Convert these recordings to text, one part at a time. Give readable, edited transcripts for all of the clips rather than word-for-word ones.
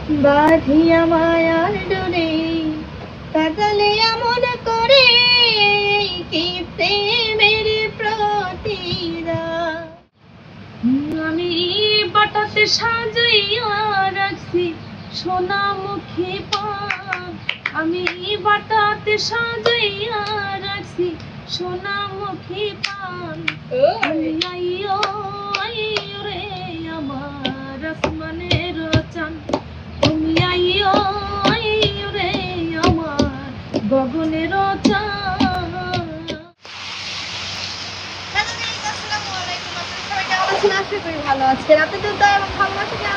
বাঁধিয়া মায়ার ডোরে কাটালে এমন করে কি প্রেমের প্রতিদান। আমি বাটাতে সাজাইয়া রাখছি সোনামুখী পান, আমি বাটাতে সাজাইয়া রাখছি সোনামুখী পান। আইয়ো আইয়ো রে আমার আসমানের চাঁদ, তুমি আইয়ো আইয়ো রে আমার গগনের চাঁদ। আশা করি ভালো আছেন। আপনাদের দয়া এবং ভালোবাসাকে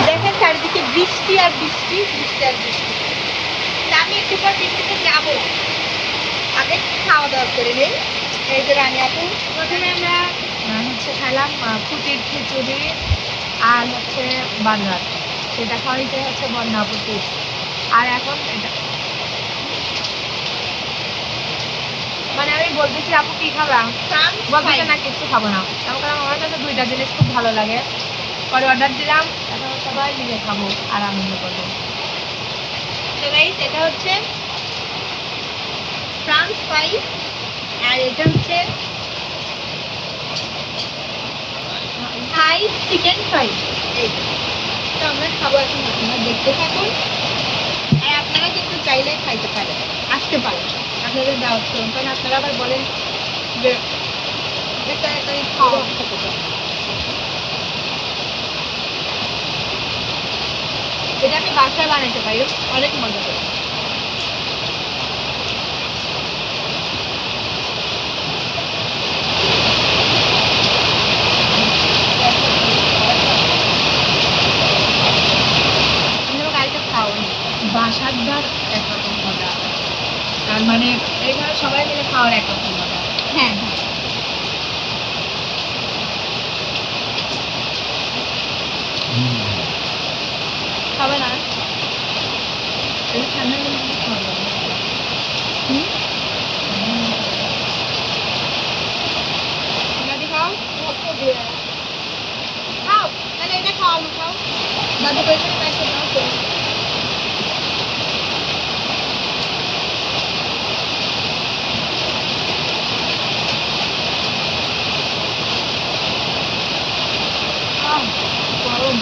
দেখেন চারিদিকে বৃষ্টি আর বৃষ্টি, বৃষ্টি আর বৃষ্টি। আমি একটু পর বৃষ্টিতে যাবো, আগে খাওয়া দাওয়া করে নেই। এই যে রানী আপু, প্রথমে আমরা খেলাম ফুটির খিচুড়ি আর বার্গার, সেটা খাওয়াইতে বন্যা পুটি। আর এখন এটা মানে আমি বলতেছি আপু কি খাবা, বলতেছে না কিছু খাবো না। আমার কাছে দুইটা জিনিস খুব ভালো লাগে, পরে অর্ডার দিলাম, এখন সবাই মিলে খাবো আর আনন্দ করবো। এটা হচ্ছে ফ্রান্স ফ্রাই আর এটা হচ্ছে থাই চিকেন ফ্রাই। এই তো আমরা খাবো এখন, আপনারা দেখতে থাকুন। আর আপনারা কিন্তু চাইলে খাইতে পারেন, আসতে পারেন, আপনাদের দাওয়াত করুন। কারণ আপনারা আবার বলেন যে এটা এটাই খাওয়া খেতে চান। এটা আমি বাসায় বানাইতে পারি, অনেক মজা করে। বাসার ধার একরকম মজা, আর মানে এইভাবে সবাই মিলে খাওয়ার একরকম মজা। হ্যাঁ খাবে না ঠান্ডা খাওয়া খাও, খাও, তাহলে এটা খাও, খাও দাদু করে পাইছে দাও। গরম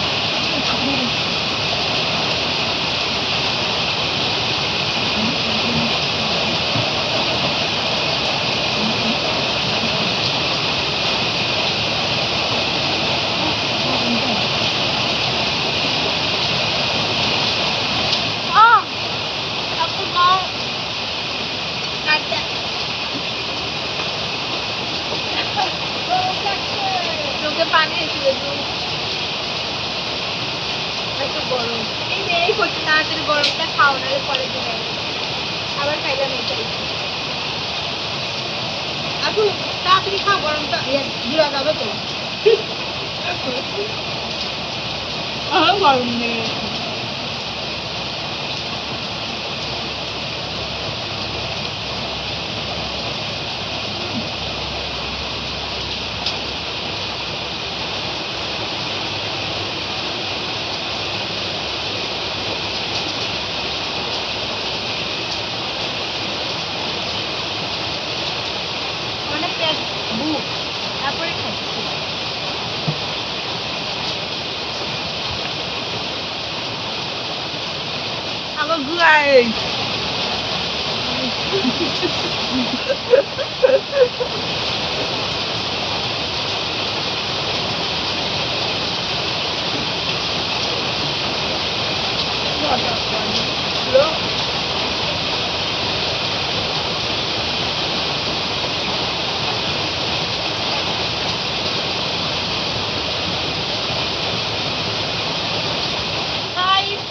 চোখে পানি এসে এত গরম। এই যে এই করতে তাড়াতাড়ি গরমটা খাও, নাহলে পরে দিন আবার খাইলাম এটাই। আপু তাড়াতাড়ি খাও, গরমটা জুড়া যাবে তো। গরম লেগে গেছে। তারপরে খাচ্ছি আমার গুয়াই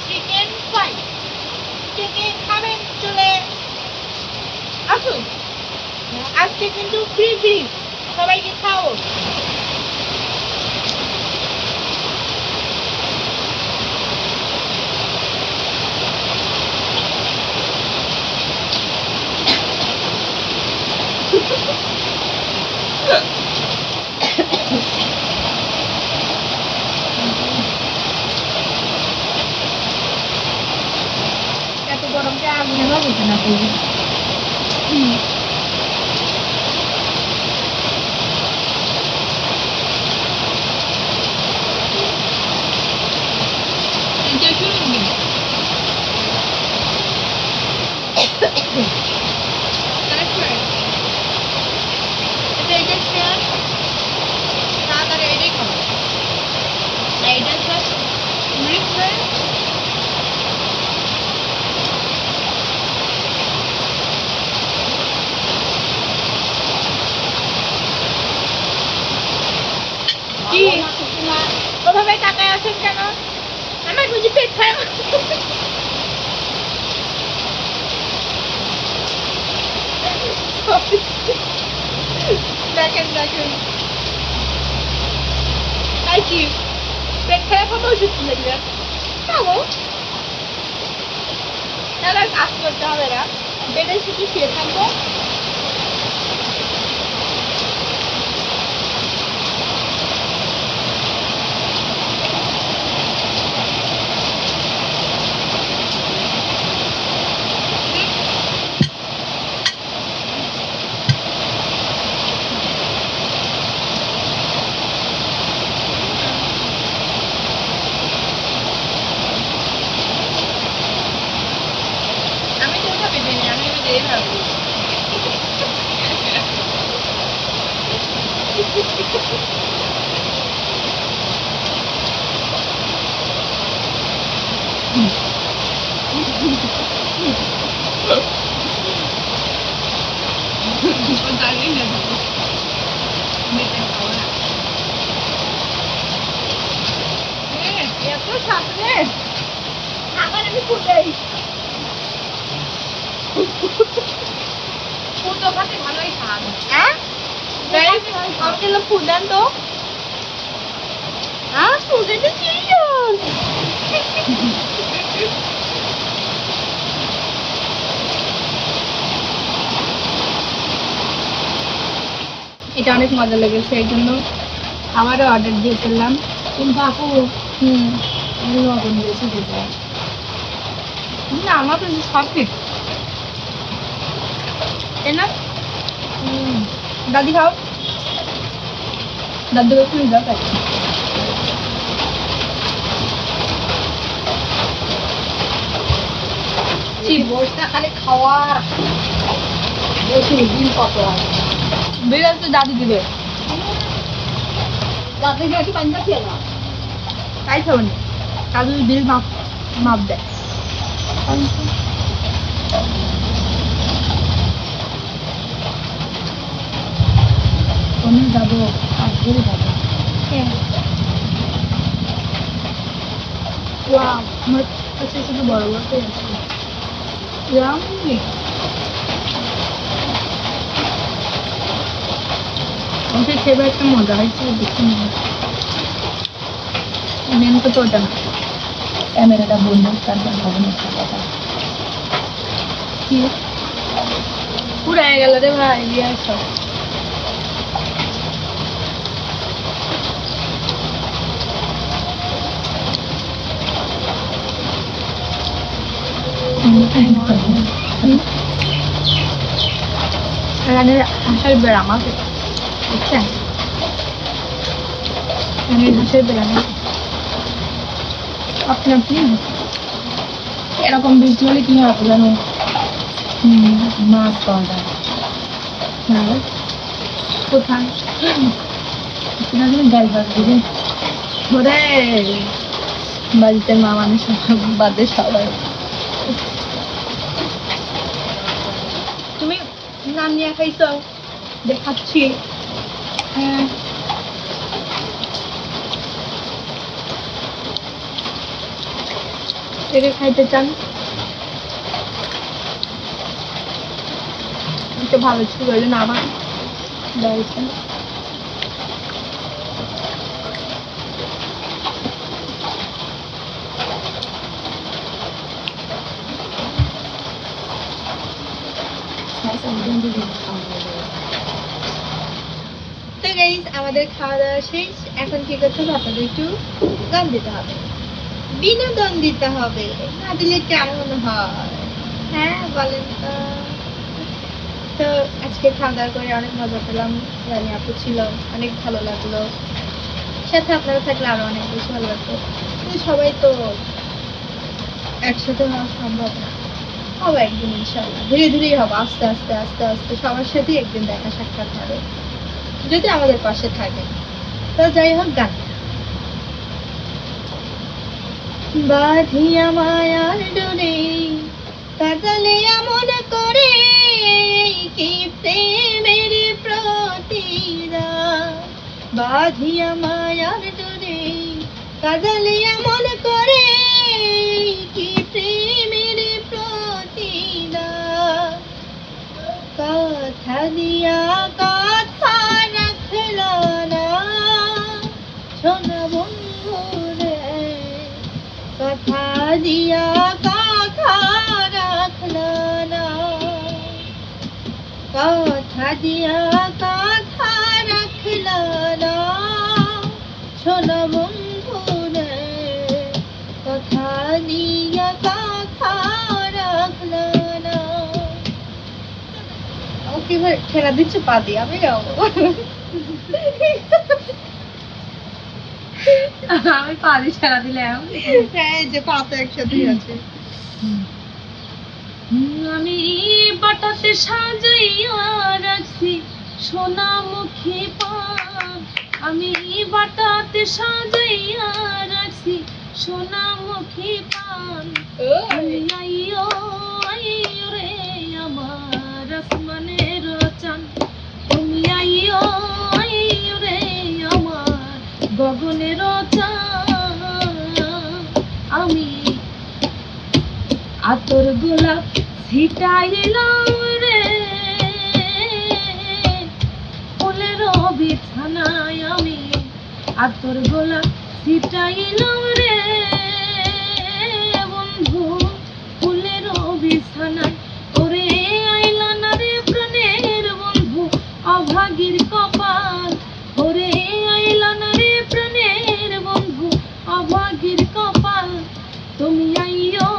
চিকেন ফ্রাই কে কে খাবেন চলে আসুন আজকে কিন্তু ফ্রি ফ্রি সবাইকে খাও এত গরমকে আগুনে ভাবছে না তুই ওভাবে টাকায় আসেন কেন আমার বুঝি পেট খারাপ দেখেন দেখেন তাই কি পেট খারাপ হবে ওষুধ কিনে দিবেন খাবো তাহলে কাজ করতে হবে না বেডে শুধু শুয়ে থাকবো এত সামনে আবার আমি ফুটাই ফুটো খাতে ভালোই স্বাদ হ্যাঁ আমাকে ফুড দেন তো হ্যাঁ ফুডে তো চিকেন এটা অনেক মজা লেগেছে এই জন্য আবারও অর্ডার দিয়ে ফেললাম কিন্তু আপু লবণ বেশি দিতে না আমার তো সব ঠিক না দাদি খাও দাদু একটু দাও তাই বসটা খালি খাওয়ার বেশি দিন কত আছে বিরাজ তো দাদি দিবে দাদি একটু পাঞ্জা খেয়ে না তাই খাবেন দাদু বিল মাপ মাপ দেয় আমি যাবো আজকে যাবো আমার কাছে শুধু বড় বড় আছে ইয়াম্মি ওকে খেয়ে একটা মজা হয়েছে দেখতে মেন তো ওটা না ক্যামেরাটা বন্ধ তারপর হবে না কথা কি পুরাই গেল রে ভাই বিয়ে সব এখানে হাঁসের বেড়া আমাকে বুঝছেন এখানে হাঁসের বেড়া নেই আপনি আপনি এরকম বৃষ্টি হলে কি হবে জানো মাছ পাওয়া যায় হ্যাঁ কোথায় আপনাদের গাইবার দিলে ওরে বাড়িতে মা মানুষ বাদে সবাই। তুমি নাম নিয়ে খাইছো? দেখাচ্ছি। হ্যাঁ, একে খাইতে চান? একটু ভালো ছিল ওই জন্য আবার দিয়েছেন। তো গাইস, আমাদের খাওয়া দাওয়া শেষ। এখন কি করতে হবে? আপনাদের একটু গান দিতে হবে, বিনোদন দিতে হবে, না দিলে কেমন হয়? হ্যাঁ বলেন তো। তো আজকে খাওয়া দাওয়া করে অনেক মজা পেলাম, রানী আপু ছিল, অনেক ভালো লাগলো। সাথে আপনারা থাকলে আরো অনেক বেশি ভালো লাগতো। কিন্তু সবাই তো একসাথে হওয়া সম্ভব না, হবে একদিন ইনশাল্লাহ, ধীরে ধীরেই হবে, আস্তে আস্তে আস্তে আস্তে সবার সাথেই একদিন দেখা সাক্ষাৎ হবে, যদি আমাদের পাশে থাকে। তো যাই হোক, গান। বাঁধিয়া মায়ার ডোরে কাটালে এমন করে, কি প্রেমের প্রতিদান। বাঁধিয়া মায়ার ডোরে কাটালে এমন করে, কি প্রেমের প্রতিদান। কথা দিয়া কথা রাখল না, শোনা বন্ধু রে। কথা দিয়া কথা রাখল না, কথা দিয়া কথা রাখল না, শোনা বন্ধু রে। কথা দিয়া কথা রাখল না। ওকে ভাই ঠেলা দিচ্ছ পা দিয়ে, আমি গাবো। আমি পারি ছেড়া দিলাম। হ্যাঁ, যে পা তো একসাথে আছে। আমি বাটাতে সাজাইয়া রাখছি সোনামুখী পান, আমি বাটাতে সাজাইয়া রাখছি সোনামুখী পান। তুমি আইও আইও রে আমার আসমানের চান, তুমি আইও আইও রে আমার গগনের চান। আমি আতর গোলাপ ছিটাইলাম রে ফুলের বিছানায়, আমি আতর গোলাপ ছিটাইলাম রে বন্ধু ফুলের বিছানায়। ওরে আইলা না রে প্রাণের বন্ধু অভাগীর কপাল, ওরে আইলা না রে প্রাণের বন্ধু অভাগীর কপাল। তুমি আইও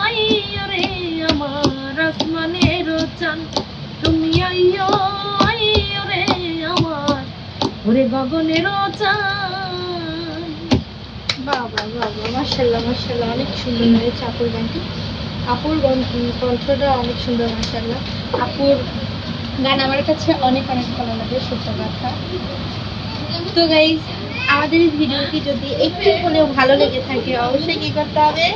আইও রে আমার আসমানের চান, তুমি আইও আইও রে আমার ওরে গগনের চান। বাবা বাবা, মাশাআল্লাহ মাশাআল্লাহ, অনেক সুন্দর হয়েছে আপুর গানটি। আপুর কণ্ঠটা অনেক সুন্দর, মাশাআল্লাহ। আপুর গান আমার কাছে অনেক অনেক ভালো লাগে, সত্য কথা। তো গাইস, আমাদের এই ভিডিওটি যদি একটু হলেও ভালো লেগে থাকে, অবশ্যই কি করতে হবে?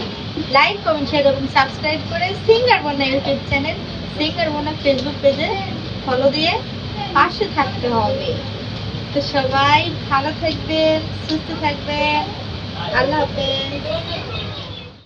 লাইক, কমেন্ট, শেয়ার এবং সাবস্ক্রাইব করে সিঙ্গার বন্যা ইউটিউব চ্যানেল, সিঙ্গার বন্যা ফেসবুক পেজে ফলো দিয়ে পাশে থাকতে হবে। তো সবাই ভালো থাকবেন, সুস্থ থাকবেন, আল্লাহ হাফেজ।